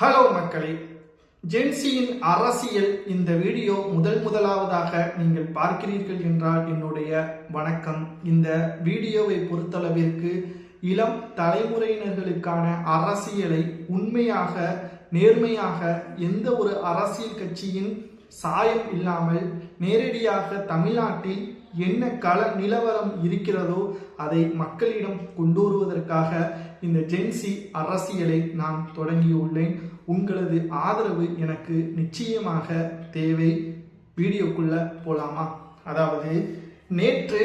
Hello மக்களே, ஜென்சியின் அரசியல் இந்த வீடியோ முதலாவதாக நீங்கள் பார்க்கிறீர்கள் என்றால் என்னுடைய வணக்கம். இந்த வீடியோவை பொறுத்தளவிற்கு இளம் தலைமுறையினர்களுக்கான அரசியலை உண்மையாக நேர்மையாக எந்த ஒரு அரசியல் கட்சியின் சாயம் இல்லாமல் நேரடியாக தமிழ்நாட்டில் என்ன கள நிலவரம் இருக்கிறதோ அதை மக்களிடம் கொண்டு வருவதற்காக இந்த ஜென்சி அரசியலை நான் தொடங்கியுள்ளேன். உங்களது ஆதரவு எனக்கு நிச்சயமாக தேவை. வீடியோக்குள்ள போலாமா? அதாவது, நேற்று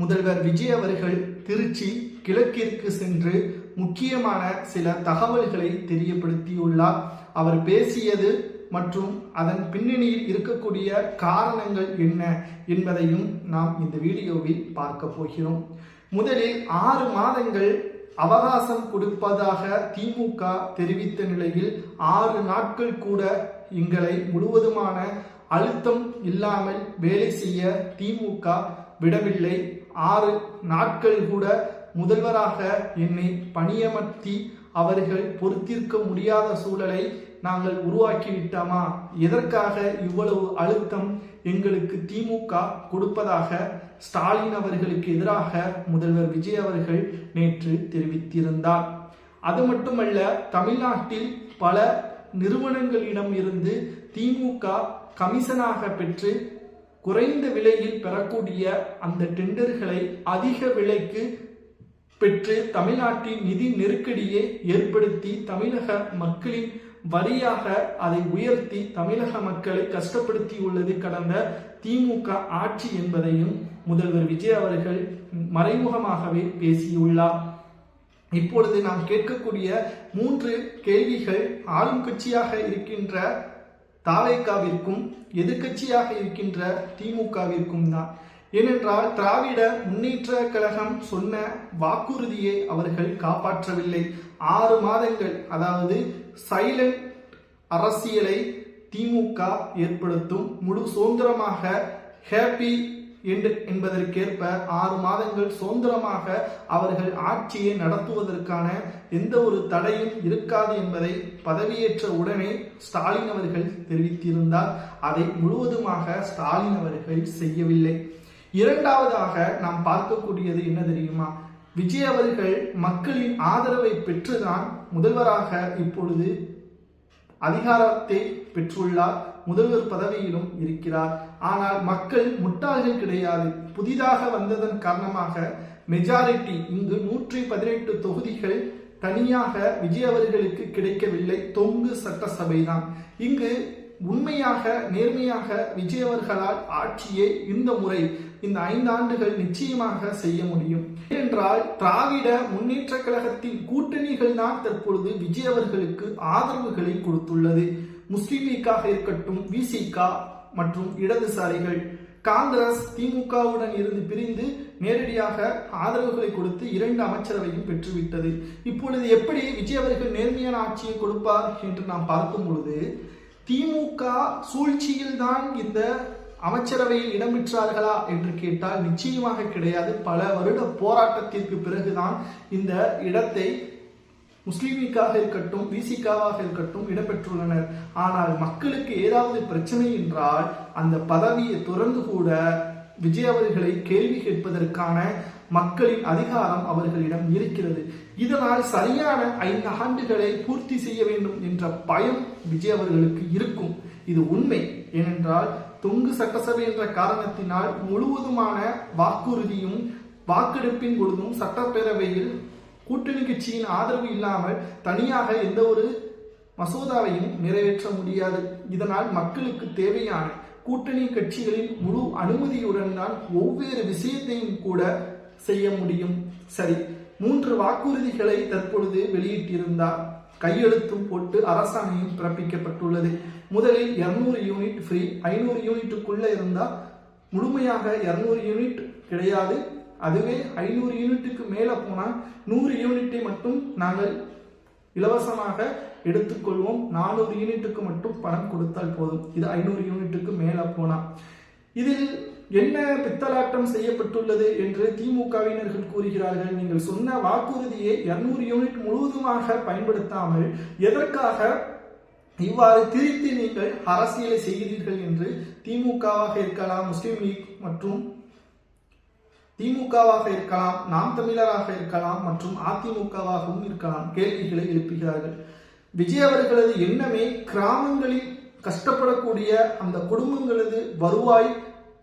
முதல்வர் விஜய் அவர்கள் திருச்சி கிழக்கிற்கு சென்று முக்கியமான சில தகவல்களை தெரியப்படுத்தியுள்ளார். அவர் பேசியது மற்றும் அதன் பின்னணியில் இருக்கக்கூடிய காரணங்கள் என்ன என்பதையும் நாம் இந்த வீடியோவில் பார்க்க போகிறோம். முதலில் 6 மாதங்கள் அவகாசம் கொடுப்பதாக திமுக தெரிவித்த நிலையில் 6 நாட்கள் கூட எங்களை முழுவதுமான அழுத்தம் இல்லாமல் வேலை செய்ய திமுக விடவில்லை. 6 நாட்கள் கூட முதல்வராக என்னை பணியமர்த்தி அவர்கள் பொறுத்திருக்க முடியாத சூழலை நாங்கள் உருவாக்கிவிட்டோமா? எதற்காக இவ்வளவு அழுத்தம் எங்களுக்கு திமுக கொடுப்பதாக ஸ்டாலின் அவர்களுக்கு எதிராக முதல்வர் விஜய் அவர்கள் நேற்று தெரிவித்திருந்தார். அது மட்டுமல்ல, தமிழ்நாட்டில் பல நிறுவனங்களிடம் இருந்து திமுக கமிஷனாக பெற்று குறைந்த விலையில் பெறக்கூடிய அந்த டெண்டர்களை அதிக விலைக்கு பெற்று தமிழ்நாட்டின் நிதி நெருக்கடியை ஏற்படுத்தி தமிழக மக்களின் வரியாக அதை உயர்த்தி தமிழக மக்களை கஷ்டப்படுத்தியுள்ளது கடந்த திமுக ஆட்சி என்பதையும் முதல்வர் விஜய் அவர்கள் மறைமுகமாகவே பேசியுள்ளார். இப்பொழுது நாம் கேட்கக்கூடிய 3 கேள்விகள் ஆளும் கட்சியாக இருக்கின்ற தாவேகாவிற்கும் எதிர்கட்சியாக இருக்கின்ற திமுகவிற்கும் தான். ஏனென்றால் திராவிட முன்னேற்ற கழகம் சொன்ன வாக்குறுதியை அவர்கள் காப்பாற்றவில்லை. 6 மாதங்கள், அதாவது சைலண்ட் அரசியலை திமுக ஏற்படுத்தும், முழு சுதந்திரமாக ஹேப்பி என்பதற்கேற்ப 6 மாதங்கள் சுதந்திரமாக அவர்கள் ஆட்சியை நடத்துவதற்கான எந்த ஒரு தடையும் இருக்காது என்பதை பதவியேற்ற உடனே ஸ்டாலின் அவர்கள் தெரிவித்திருந்தார். அதை முழுவதுமாக ஸ்டாலின் அவர்கள் செய்யவில்லை. இரண்டாவதாக நாம் பார்க்கக்கூடியது என்ன தெரியுமா? விஜய் அவர்கள் மக்களின் ஆதரவை பெற்றுதான் முதல்வராக இப்பொழுது அதிகாரத்தை பெற்றுள்ளார், முதல்வர் பதவியிலும் இருக்கிறார். ஆனால் மக்கள் முட்டாள்கள் கிடையாது. புதிதாக வந்ததன் காரணமாக மெஜாரிட்டி இங்கு 118 தொகுதிகள் தனியாக விஜய் அவர்களுக்கு கிடைக்கவில்லை. தொங்கு சட்டசபை தான். இங்கு உண்மையாக நேர்மையாக விஜய் அவர்களால் ஆட்சியை இந்த முறை இந்த 5 ஆண்டுகள் நிச்சயமாக செய்ய முடியும். ஏனென்றால் திராவிட முன்னேற்ற கழகத்தின் கூட்டணிகள் தான் தற்பொழுது விஜய் அவர்களுக்கு ஆதரவுகளை கொடுத்துள்ளது. முஸ்லிம் லீக்காக இருக்கட்டும், விசிக மற்றும் இடதுசாரிகள். காங்கிரஸ் திமுகவுடன் இருந்து பிரிந்து நேரடியாக ஆதரவுகளை கொடுத்து 2 அமைச்சரவையும் பெற்றுவிட்டது. இப்பொழுது எப்படி விஜய் அவர்கள் நேர்மையான ஆட்சியை கொடுப்பார் என்று நாம் பார்க்கும் பொழுது, திமுக சூழ்ச்சியில் தான் இந்த அமைச்சரவையில் இடம்பெற்றார்களா என்று கேட்டால் நிச்சயமாக கிடையாது. பல வருட போராட்டத்திற்கு பிறகுதான் இந்த இடத்தை முஸ்லிம் லீக்காக இருக்கட்டும், விசிகாவாக இருக்கட்டும் இடம்பெற்றுள்ளனர். ஆனால் மக்களுக்கு ஏதாவது பிரச்சனை என்றால் அந்த பதவியை துறந்து கூட விஜய் அவர்களை கேள்வி கேட்பதற்கான மக்களின் அதிகாரம் அவர்களிடம் இருக்கிறது. இதனால் சரியான 5 ஆண்டுகளை பூர்த்தி செய்ய வேண்டும் என்ற பயம் விஜய் அவர்களுக்கு இருக்கும். இது உண்மை. ஏனென்றால் தொங்கு சட்டசபை என்ற காரணத்தினால் முழுவதுமான வாக்குறுதியும் வாக்கெடுப்பின் பொழுதும் சட்டப்பேரவையில் கூட்டணி கட்சியின் ஆதரவு இல்லாமல் தனியாக எந்த ஒரு மசோதாவையும் நிறைவேற்ற முடியாது. இதனால் மக்களுக்கு தேவையான கூட்டணி கட்சிகளின் முழு அனுமதியுடன் தான் ஒவ்வொரு விஷயத்தையும் கூட செய்ய முடியும். சரி, 3 வாக்குறுதிகளை தற்பொழுது வெளியிட்டிருந்தார். கையெழுத்தும் போட்டு அரசாணையும் பிறப்பிக்கப்பட்டுள்ளது. முதலில் 200 யூனிட் ஃப்ரீ. 500 யூனிட்டுக்குள்ள இருந்தால் முழுமையாக 200 யூனிட் கிடையாது. அதுவே 500 யூனிட்டுக்கு மேலே போனால் 100 யூனிட்டை மட்டும் நாங்கள் இலவசமாக எடுத்துக்கொள்வோம். 400 யூனிட்டுக்கு மட்டும் பணம் கொடுத்தால் போதும். இது 500 யூனிட்டுக்கு மேலே போனால். இதில் என்ன பித்தலாட்டம் செய்யப்பட்டுள்ளது என்று திமுகவினர்கள் கூறுகிறார்கள். நீங்கள் சொன்ன வாக்குறுதியை 200 யூனிட் முழுவதுமாக பயன்படுத்தாமல் எதற்காக இவ்வாறு திரித்து நீங்கள் அரசியலை செய்கிறீர்கள் என்று திமுகவாக இருக்கலாம், முஸ்லிம் லீக் மற்றும் திமுகவாக இருக்கலாம், நாம் தமிழராக இருக்கலாம் மற்றும் அதிமுகவாகவும் இருக்கலாம் கேள்விகளை எழுப்புகிறார்கள். விஜய் அவர்களது எண்ணமே கிராமங்களில் கஷ்டப்படக்கூடிய அந்த குடும்பங்களது வருவாய்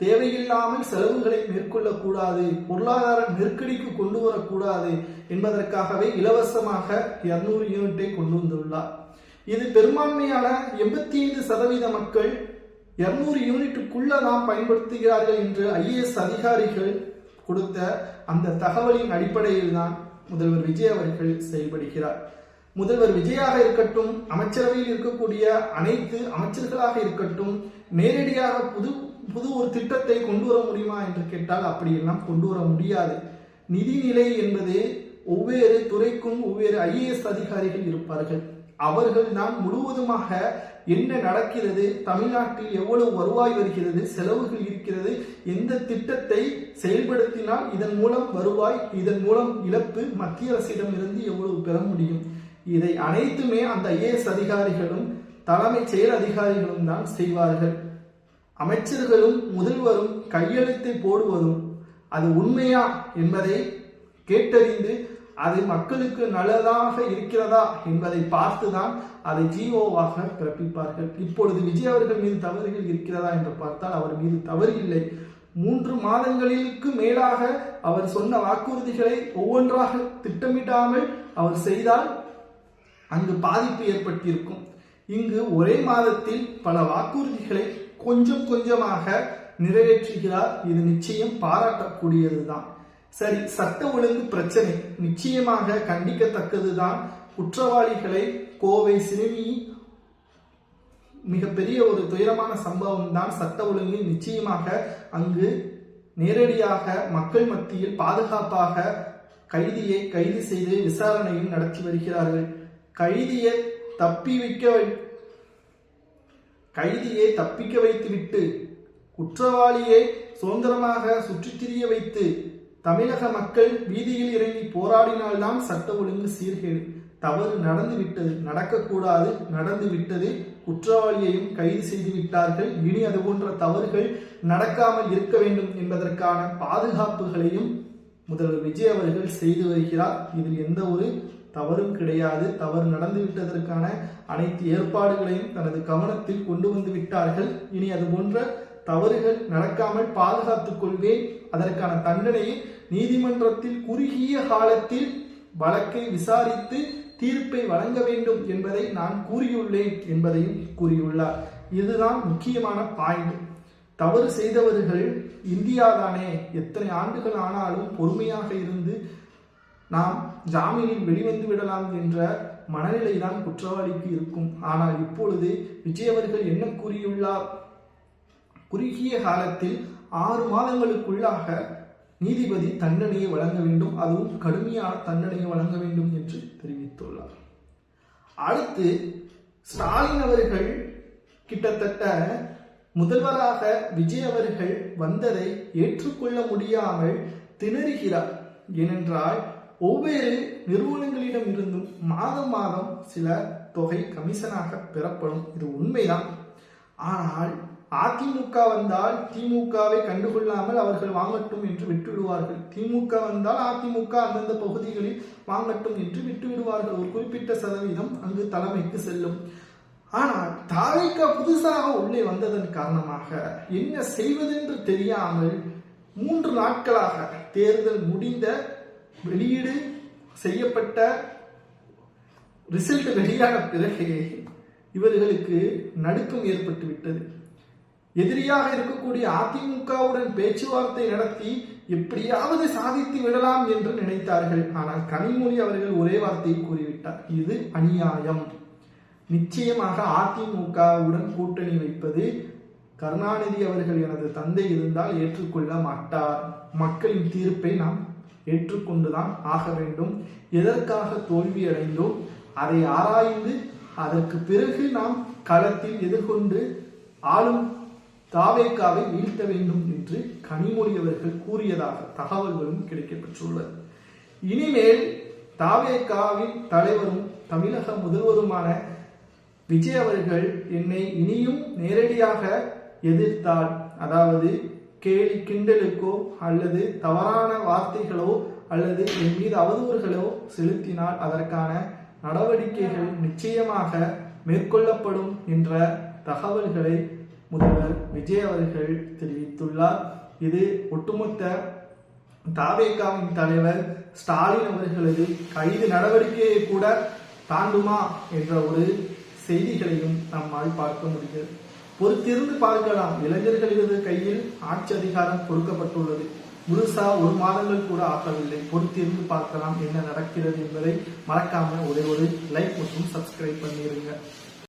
தேவையில்லாமல் செலவுகளை மேற்கொள்ளக்கூடாது, பொருளாதார நெருக்கடிக்கு கொண்டு வரக்கூடாது என்பதற்காகவே இலவசமாக 200 யூனிட்டை கொண்டு வந்துள்ளார். இது பெரும்பான்மையான 85% மக்கள் 200 யூனிட்டுக்குள்ள தான் பயன்படுத்துகிறார்கள் என்று IAS அதிகாரிகள் கொடுத்த அந்த தகவலின் அடிப்படையில் தான் முதல்வர் விஜய் அவர்கள் செயல்படுகிறார். முதல்வர் விஜயாக இருக்கட்டும், அமைச்சரவையில் இருக்கக்கூடிய அனைத்து அமைச்சர்களாக இருக்கட்டும், நேரடியாக புது ஒரு திட்டத்தை கொண்டு வர முடியுமா என்று கேட்டால் அப்படியெல்லாம் கொண்டு வர முடியாது. நிதிநிலை என்பது ஒவ்வொரு துறைக்கும் ஒவ்வொரு IAS அதிகாரிகள் இருப்பார்கள். அவர்கள் தான் முழுவதுமாக என்ன நடக்கிறது, தமிழ்நாட்டில் எவ்வளவு வருவாய் வருகிறது, செலவுகள் இருக்கிறது, எந்த திட்டத்தை செயல்படுத்தினால் இதன் மூலம் வருவாய், இதன் மூலம் இழப்பு, மத்திய அரசிடம் இருந்து எவ்வளவு பெற முடியும், இதை அனைத்துமே அந்த IAS அதிகாரிகளும் தலைமைச் செயல் அதிகாரிகளும் தான் செய்வார்கள். அமைச்சர்களும் முதல்வரும் கையெழுத்தை போடுவதும் அது உண்மையா என்பதை கேட்டறிந்து அது மக்களுக்கு நல்லதாக இருக்கிறதா என்பதை பார்த்துதான் அதை ஜிஓவாக பிறப்பிப்பார்கள். இப்பொழுது விஜய் அவர்கள் மீது தவறுகள் இருக்கிறதா என்று பார்த்தால் அவர் மீது தவறு இல்லை. 3 மாதங்களுக்கு மேலாக அவர் சொன்ன வாக்குறுதிகளை ஒவ்வொன்றாக திட்டமிடாமல் அவர் செய்தால் அங்கு பாதிப்பு ஏற்பட்டிருக்கும். இங்கு ஒரே மாதத்தில் பல வாக்குறுதிகளை கொஞ்சம் கொஞ்சமாக நிறைவேற்றுகிறார். இது நிச்சயம் பாராட்டக்கூடியதுதான். சரி, சட்ட ஒழுங்கு பிரச்சனை நிச்சயமாக கண்டிக்கத்தக்கதுதான். குற்றவாளிகளை கோவை சிறுமி மிகப்பெரிய ஒரு துயரமான சம்பவம் தான். சட்ட ஒழுங்கு நிச்சயமாக அங்கு நேரடியாக மக்கள் மத்தியில் பாதுகாப்பாக கைதியை கைது செய்து விசாரணையும் நடத்தி வருகிறார்கள். கைதியை தப்பிக்க வைத்துவிட்டு குற்றவாளியை சுதந்திரமாக சுற்றித் திரிய வைத்து தமிழக மக்கள் வீதியில் இறங்கி போராடினால்தான் சட்ட ஒழுங்கு சீர்கேடு. தவறு நடந்துவிட்டது, நடக்கக்கூடாது, நடந்துவிட்டது. குற்றவாளியையும் கைது செய்து விட்டார்கள். இனி அது போன்ற தவறுகள் நடக்காமல் இருக்க வேண்டும் என்பதற்கான பாதுகாப்புகளையும் முதல்வர் விஜய் அவர்கள் செய்து வருகிறார். இதில் எந்த ஒரு தவறும் கிடையாது. தவறு நடந்துவிட்டதற்கான அனைத்து ஏற்பாடுகளையும் தனது கவனத்தில் கொண்டு வந்து விட்டார்கள். இனி அது போன்ற தவறுகள் நடக்காமல் பாதுகாத்துக் கொள்வேன், அதற்கான தண்டனையை நீதிமன்றத்தில் குறுகிய காலத்தில் வழக்கை விசாரித்து தீர்ப்பை வழங்க வேண்டும் என்பதை நான் கூறியுள்ளேன் என்பதையும் கூறியுள்ளார். இதுதான் முக்கியமான பாயிண்ட். தவறு செய்தவர்கள் இந்தியாதானே, எத்தனை ஆண்டுகள் ஆனாலும் பொறுமையாக இருந்து நாம் ஜாமீனில் வெளிவந்து விடலாம் என்ற மனநிலைதான் குற்றவாளிக்கு இருக்கும். ஆனால் இப்பொழுது விஜய் அவர்கள் என்ன கூறியுள்ளார்? குறுகிய காலத்தில் 6 மாதங்களுக்குள்ளாக நீதிபதி தண்டனையை வழங்க வேண்டும், அதுவும் கடுமையான தண்டனையை வழங்க வேண்டும் என்று தெரிவித்துள்ளார். அடுத்து ஸ்டாலின் அவர்கள் கிட்டத்தட்ட முதல்வராக விஜய் அவர்கள் வந்ததை ஏற்றுக்கொள்ள முடியாமல் திணறுகிறார். ஏனென்றால் ஒவ்வொரு நிறுவனங்களிடம் இருந்தும் மாதம் மாதம் சில தொகை கமிஷனாக பெறப்படும், இது உண்மைதான். ஆனால் அதிமுக வந்தால் திமுகவை கண்டுகொள்ளாமல் அவர்கள் வாங்கட்டும் என்று விட்டுவிடுவார்கள். திமுக வந்தால் அதிமுக அந்தந்த பகுதிகளில் வாங்கட்டும் என்று விட்டுவிடுவார்கள். ஒரு குறிப்பிட்ட சதவீதம் அங்கு தலைமைக்கு செல்லும். ஆனால் தாவேக புதுசாக உள்ளே வந்ததன் காரணமாக என்ன செய்வதென்று தெரியாமல் 3 நாட்களாக தேர்தல் முடிந்த வெளியீடு செய்யப்பட்ட ரிசல்ட் வெளியான பிறகு இவர்களுக்கு நடுக்கம் ஏற்பட்டு விட்டது. எதிரியாக இருக்கக்கூடிய அதிமுகவுடன் பேச்சுவார்த்தை நடத்தி எப்படியாவது சாதித்து விடலாம் என்று நினைத்தார்கள். ஆனால் கனிமொழி அவர்கள் ஒரே வார்த்தையை கூறிவிட்டார், இது அநியாயம். நிச்சயமாக அதிமுகவுடன் கூட்டணி வைப்பது கருணாநிதி அவர்கள் எனது தந்தை இருந்தால் ஏற்றுக்கொள்ள மாட்டார். மக்களின் தீர்ப்பை நாம் ஏற்றுக்கொண்டுதான் ஆக வேண்டும். எதற்காக தோல்வி அடைந்தோம் அதை ஆராய்ந்து அதற்கு பிறகு நாம் களத்தில் எதிர்கொண்டு ஆளும் தாவேகாவை வீழ்த்த வேண்டும் என்று கனிமொழி அவர்கள் கூறியதாக தகவல்களும் கிடைக்கப்பெற்றுள்ளது. இனிமேல் தாவேகாவின் தலைவரும் தமிழக முதல்வருமான விஜய் அவர்கள் என்னை இனியும் நேரடியாக எதிர்த்தால், அதாவது கேலி கிண்டலுக்கோ அல்லது தவறான வார்த்தைகளோ அல்லது என் மீது அவதூறுகளோ செலுத்தினால் அதற்கான நடவடிக்கைகள் நிச்சயமாக மேற்கொள்ளப்படும் என்ற தகவல்களை முதல்வர் விஜய் அவர்கள் தெரிவித்துள்ளார். இது ஒட்டுமொத்த தாவேகாவின் தலைவர் ஸ்டாலின் அவர்களது கைது நடவடிக்கையை கூட தாண்டுமா என்ற ஒரு செய்திகளையும் நம்மால் பார்க்க முடிகிறது. பொறுத்திருந்து பார்க்கலாம். இளைஞர்களது கையில் ஆட்சி அதிகாரம் கொடுக்கப்பட்டுள்ளது. முழுசா 1 மாதங்கள் கூட ஆகவில்லை. பொறுத்திருந்து பார்க்கலாம் என்ன நடக்கிறது என்பதை மறக்காம ஒரு லைக் மற்றும் சப்ஸ்கிரைப் பண்ணிருங்க.